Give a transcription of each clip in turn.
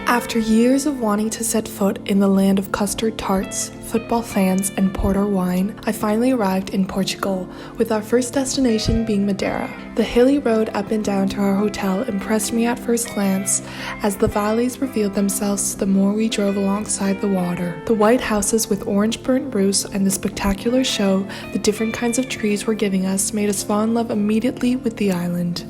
After years of wanting to set foot in the land of custard tarts, football fans, and porter wine, I finally arrived in Portugal, with our first destination being Madeira. The hilly road up and down to our hotel impressed me at first glance, as the valleys revealed themselves the more we drove alongside the water. The white houses with orange burnt roofs and the spectacular show the different kinds of trees were giving us made us fall in love immediately with the island.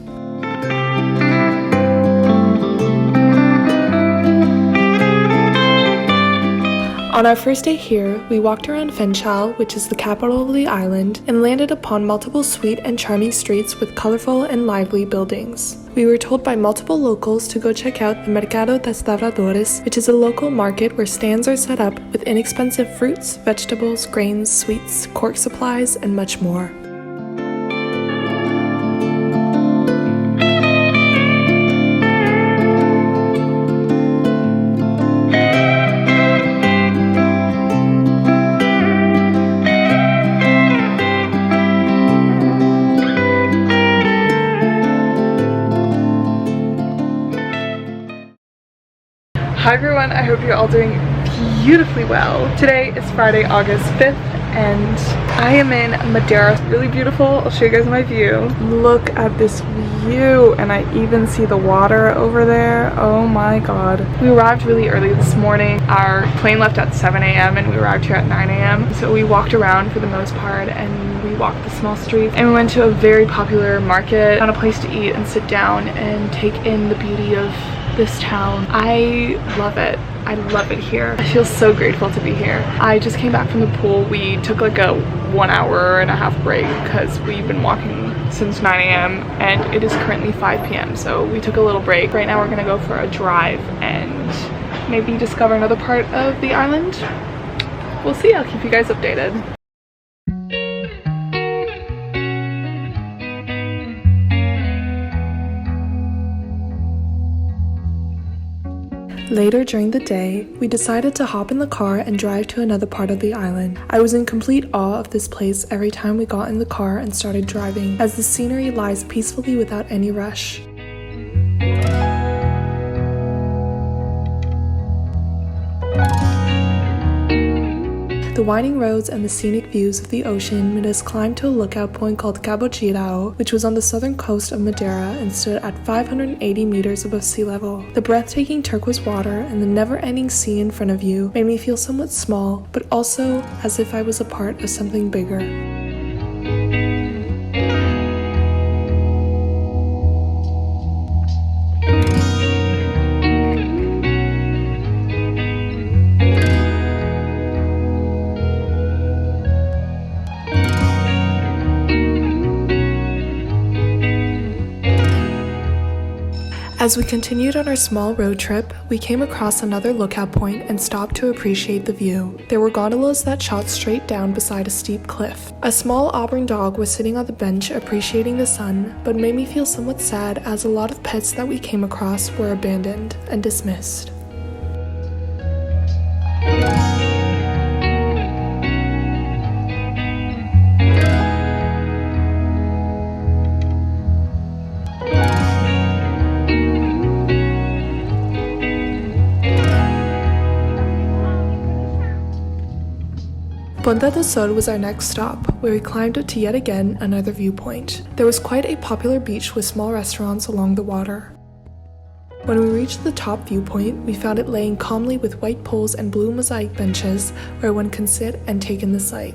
On our first day here, we walked around Funchal, which is the capital of the island, and landed upon multiple sweet and charming streets with colorful and lively buildings. We were told by multiple locals to go check out the Mercado das Lavradores, which is a local market where stands are set up with inexpensive fruits, vegetables, grains, sweets, cork supplies, and much more. Hi everyone, I hope you're all doing beautifully well. Today is Friday, August 5th, and I am in Madeira. It's really beautiful. I'll show you guys my view. Look at this view, and I even see the water over there. Oh my god. We arrived really early this morning. Our plane left at 7 a.m. and we arrived here at 9 a.m. So we walked around for the most part, and we walked the small streets, and we went to a very popular market, found a place to eat and sit down and take in the beauty of this town. I love it. I love it here. I feel so grateful to be here. I just came back from the pool. We took like a 1.5-hour break because we've been walking since 9 a.m. and it is currently 5 p.m. so we took a little break. Right now we're gonna go for a drive and maybe discover another part of the island. We'll see. I'll keep you guys updated. Later during the day, we decided to hop in the car and drive to another part of the island. I was in complete awe of this place every time we got in the car and started driving, as the scenery lies peacefully without any rush. The winding roads and the scenic views of the ocean made us climb to a lookout point called Cabo Girao, which was on the southern coast of Madeira and stood at 580 meters above sea level. The breathtaking turquoise water and the never-ending sea in front of you made me feel somewhat small, but also as if I was a part of something bigger. As we continued on our small road trip, we came across another lookout point and stopped to appreciate the view. There were gondolas that shot straight down beside a steep cliff. A small auburn dog was sitting on the bench appreciating the sun, but made me feel somewhat sad as a lot of pets that we came across were abandoned and dismissed. Ponta do Sol was our next stop, where we climbed up to yet again another viewpoint. There was quite a popular beach with small restaurants along the water. When we reached the top viewpoint, we found it laying calmly with white poles and blue mosaic benches where one can sit and take in the sight.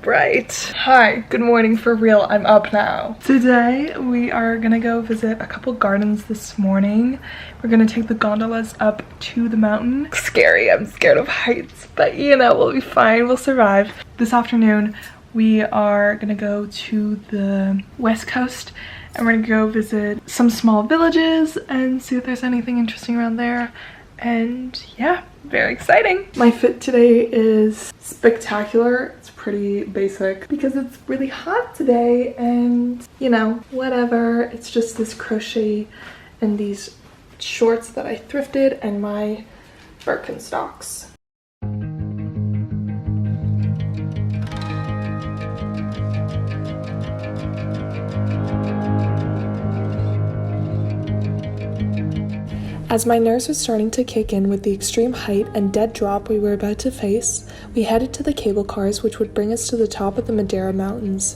Right. Hi, good morning for real. I'm up now. Today we are gonna go visit a couple gardens this morning. We're gonna take the gondolas up to the mountain. Scary, I'm scared of heights, but you know, we'll be fine, we'll survive. This afternoon we are gonna go to the west coast and we're gonna go visit some small villages and see if there's anything interesting around there. And yeah, very exciting. My fit today is spectacular. It's pretty basic because it's really hot today, and you know, whatever. It's just this crochet and these shorts that I thrifted and my Birkenstocks. As my nerves were starting to kick in with the extreme height and dead drop we were about to face, we headed to the cable cars which would bring us to the top of the Madeira mountains.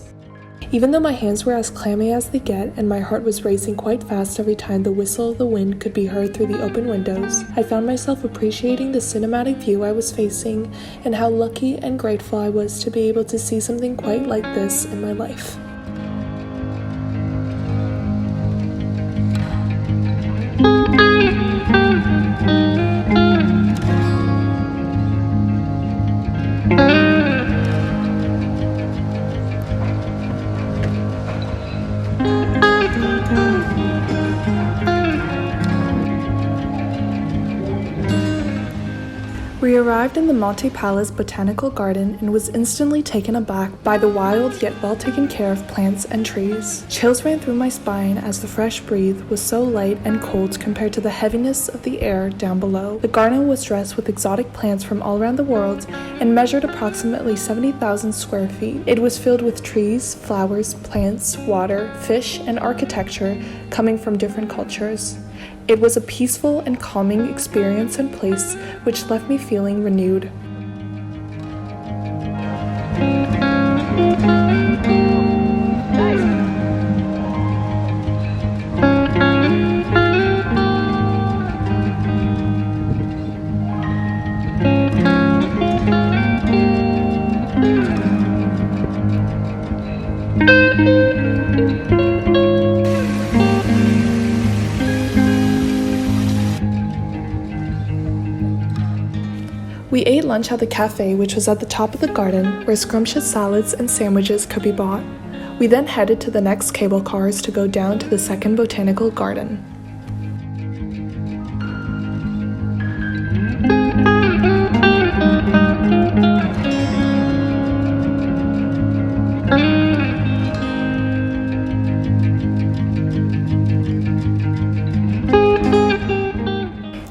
Even though my hands were as clammy as they get and my heart was racing quite fast every time the whistle of the wind could be heard through the open windows, I found myself appreciating the cinematic view I was facing and how lucky and grateful I was to be able to see something quite like this in my life. We arrived in the Monte Palace Botanical Garden and was instantly taken aback by the wild yet well taken care of plants and trees. Chills ran through my spine as the fresh breeze was so light and cold compared to the heaviness of the air down below. The garden was dressed with exotic plants from all around the world and measured approximately 70,000 square feet. It was filled with trees, flowers, plants, water, fish, and architecture coming from different cultures. It was a peaceful and calming experience and place which left me feeling renewed. We ate lunch at the cafe, which was at the top of the garden, where scrumptious salads and sandwiches could be bought. We then headed to the next cable cars to go down to the second botanical garden.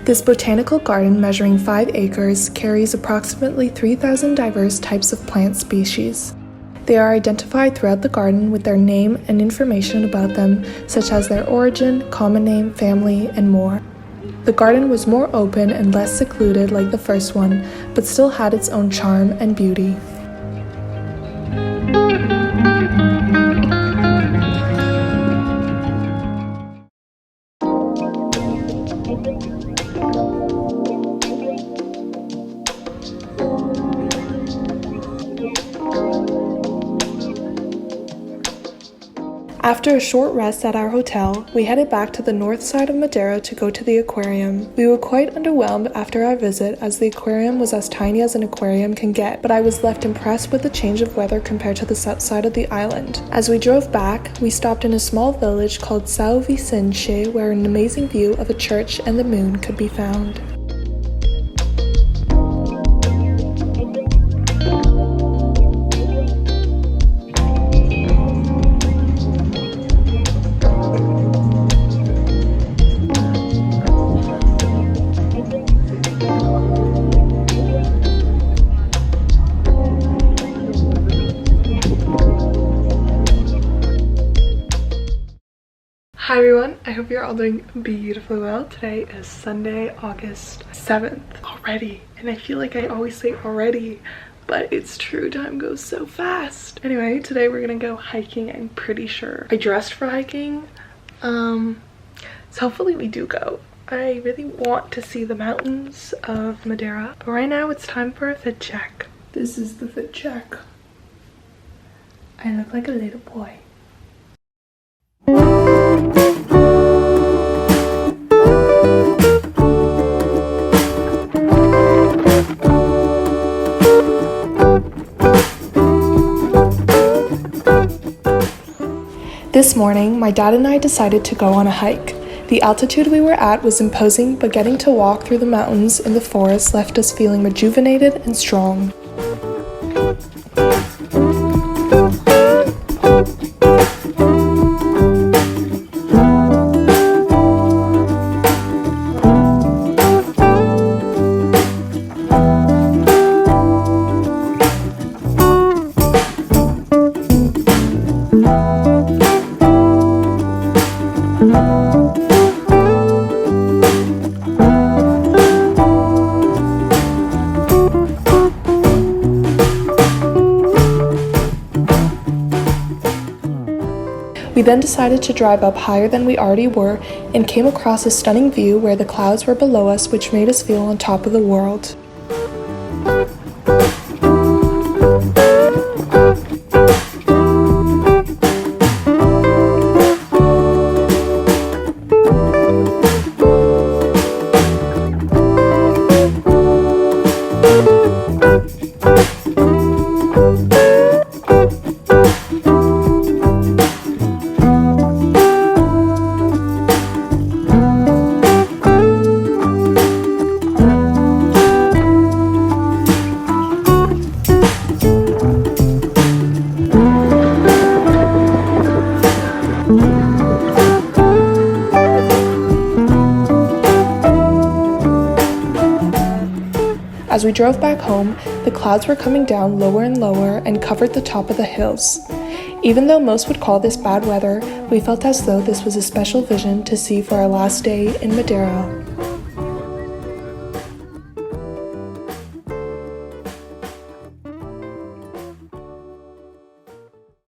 This botanical garden, measuring 5 acres, carries approximately 3,000 diverse types of plant species. They are identified throughout the garden with their name and information about them, such as their origin, common name, family, and more. The garden was more open and less secluded like the first one, but still had its own charm and beauty. After a short rest at our hotel, we headed back to the north side of Madeira to go to the aquarium. We were quite underwhelmed after our visit, as the aquarium was as tiny as an aquarium can get, but I was left impressed with the change of weather compared to the south side of the island. As we drove back, we stopped in a small village called São Vicente, where an amazing view of a church and the moon could be found. Hi everyone, I hope you're all doing beautifully well. Today is Sunday, August 7th already, and I feel like I always say already, but it's true, time goes so fast. Anyway, today we're gonna go hiking, I'm pretty sure. I dressed for hiking, so hopefully we do go. I really want to see the mountains of Madeira, but right now it's time for a fit check. This is the fit check. I look like a little boy. This morning, my dad and I decided to go on a hike. The altitude we were at was imposing, but getting to walk through the mountains in the forest left us feeling rejuvenated and strong. We then decided to drive up higher than we already were and came across a stunning view where the clouds were below us, which made us feel on top of the world. As we drove back home, the clouds were coming down lower and lower and covered the top of the hills. Even though most would call this bad weather, we felt as though this was a special vision to see for our last day in Madeira.